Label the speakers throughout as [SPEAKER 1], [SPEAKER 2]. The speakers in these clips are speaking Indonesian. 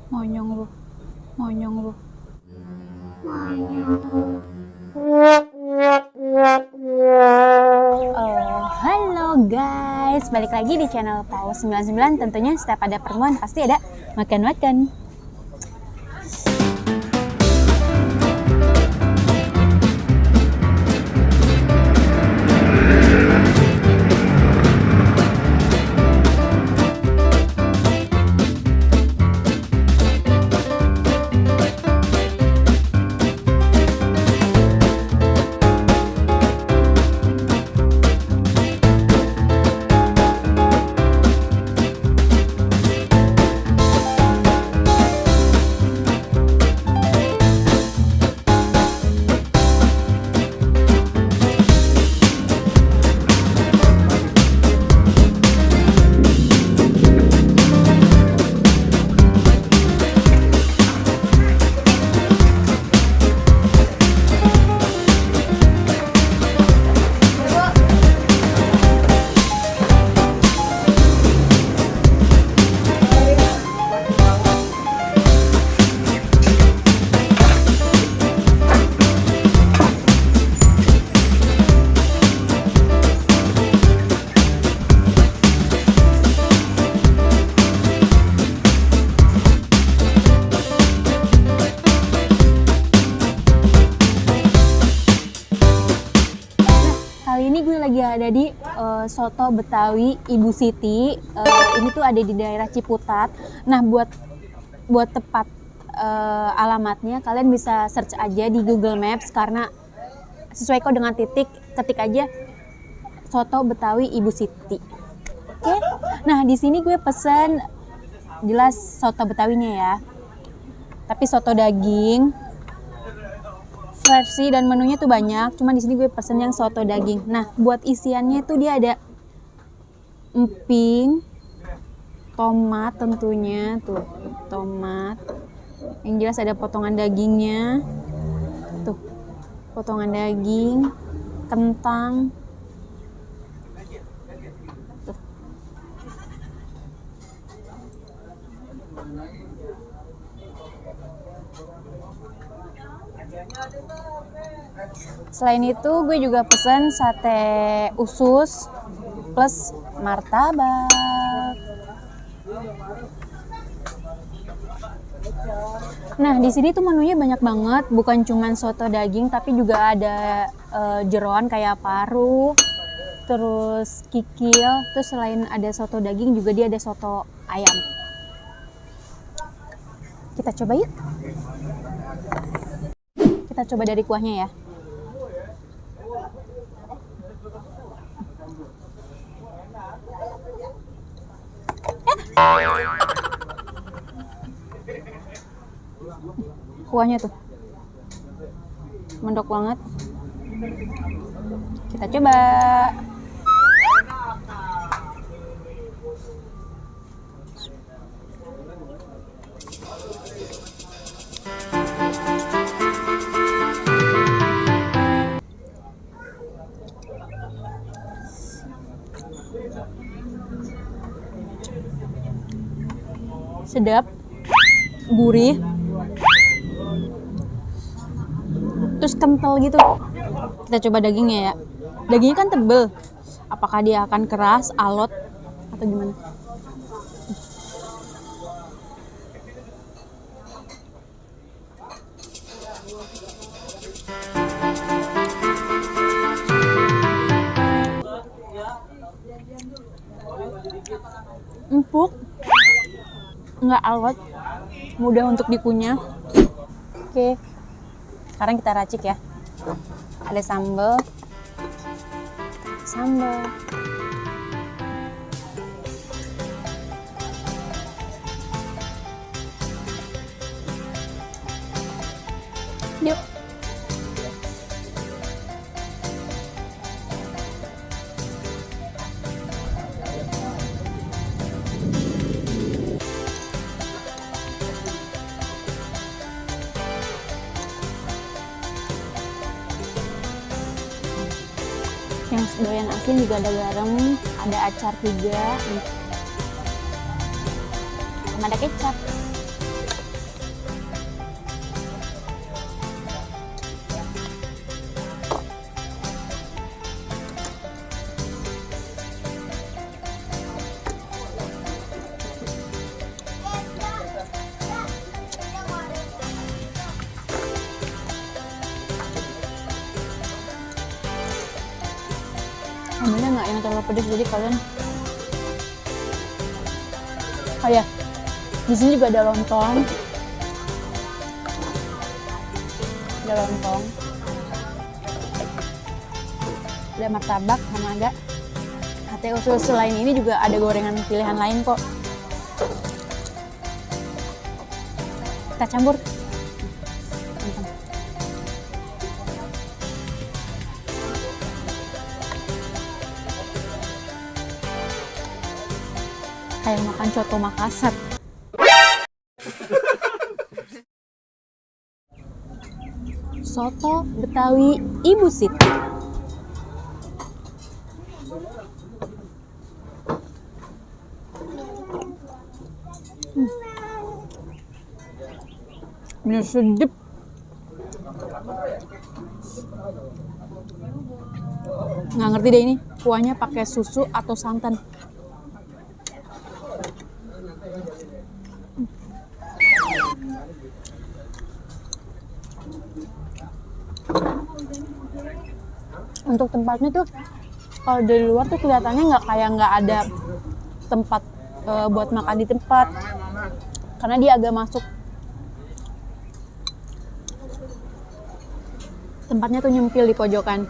[SPEAKER 1] Monyong lu, monyong lu. Halo guys, balik lagi di channel Paus 99. Tentunya setiap ada pertemuan pasti ada makan-makan. Kali ini gue lagi ada di Soto Betawi Ibu Siti. Ini tuh ada di daerah Ciputat. Nah, buat tepat alamatnya kalian bisa search aja di Google Maps, karena sesuai kok dengan titik, ketik aja Soto Betawi Ibu Siti. Oke. Nah, di sini gue pesen jelas soto Betawinya ya. Tapi soto daging versi dan menunya tuh banyak, cuman di sini gue pesen yang soto daging. Nah, buat isiannya tuh dia ada emping, tomat tentunya, tuh tomat. Yang jelas ada potongan dagingnya, tuh potongan daging, kentang, tuh. Selain itu gue juga pesen sate usus plus martabak. Nah, di sini tuh menunya banyak banget, bukan cuman soto daging tapi juga ada jeroan kayak paru, terus kikil, terus selain ada soto daging juga dia ada soto ayam. Kita coba yuk. Kita coba dari kuahnya ya. Kuahnya tuh mendok banget. Kita coba. Sedap, gurih, terus kental gitu. Kita coba dagingnya ya. Dagingnya kan tebel. Apakah dia akan keras, alot, atau gimana? Empuk, nggak alot, mudah untuk dikunyah. Oke, sekarang kita racik ya. Ada sambal, yuk. Yang doyan asin juga ada garam, ada acar juga. sama ada kecap. Sambelnya nggak yang terlalu pedas, jadi kalian kayak di sini juga ada lontong, ada martabak sama ada sate usus. Selain ini juga ada gorengan pilihan lain kok. Kita campur. Kayak makan coto Makassar. Soto Betawi Ibu Siti. Ini sedap. Nggak ngerti deh ini kuahnya pakai susu atau santan. Untuk tempatnya tuh kalau dari luar tuh kelihatannya nggak ada tempat buat makan di tempat, karena dia agak masuk. Tempatnya tuh nyempil di pojokan.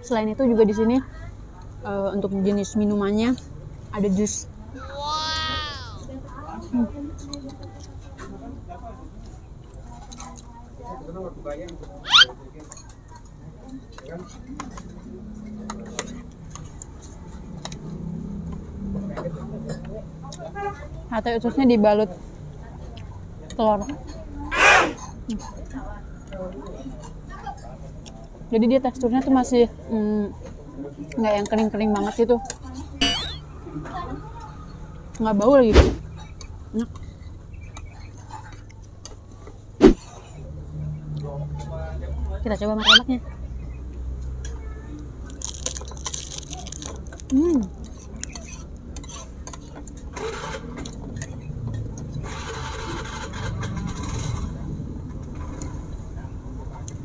[SPEAKER 1] Selain itu juga di sini untuk jenis minumannya ada jus. Sate ususnya dibalut telur. Jadi dia teksturnya tuh masih nggak yang kering-kering banget gitu, nggak bau lagi. Enak. Kita coba martabaknya.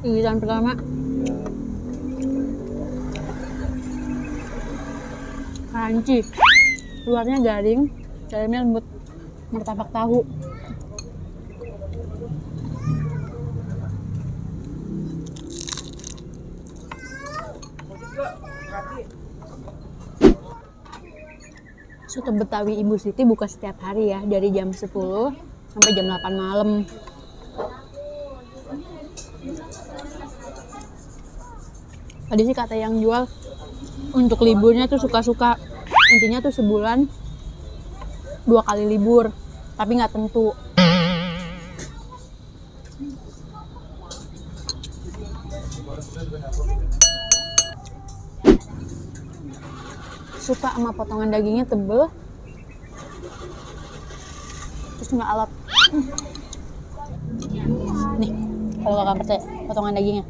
[SPEAKER 1] Irisan pertama crunchy, luarnya garing, dalamnya lembut, martabak tahu. Soto Betawi Ibu Siti buka setiap hari ya, dari jam 10 sampai jam 8 malam. Tadi sih kata yang jual untuk liburnya tuh suka-suka, intinya tuh sebulan 2 kali libur, tapi nggak tentu. Suka sama potongan dagingnya tebel, terus nggak alot. Nih, kalau kakak percaya, potongan dagingnya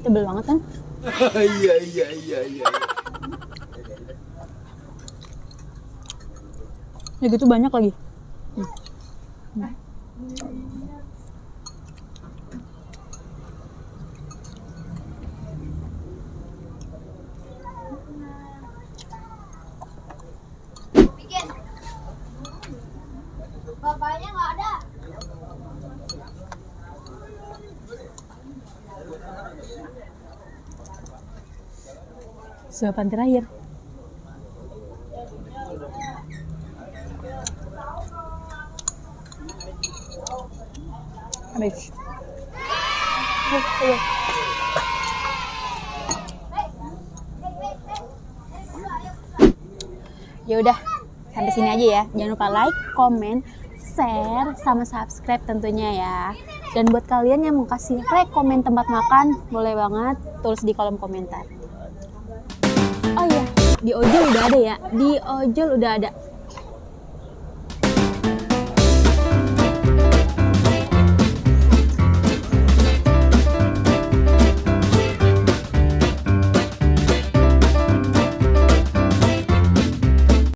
[SPEAKER 1] tebel banget kan? Iya. Ya gitu banyak lagi.
[SPEAKER 2] Bikin. Bapaknya nggak ada.
[SPEAKER 1] Suapan terakhir. Habis. Ya udah, sampai sini aja ya. Jangan lupa like, comment, share, sama subscribe tentunya ya. Dan buat kalian yang mau kasih rekomen tempat makan, boleh banget tulis di kolom komentar. Oh iya, di ojol udah ada ya. Di ojol udah ada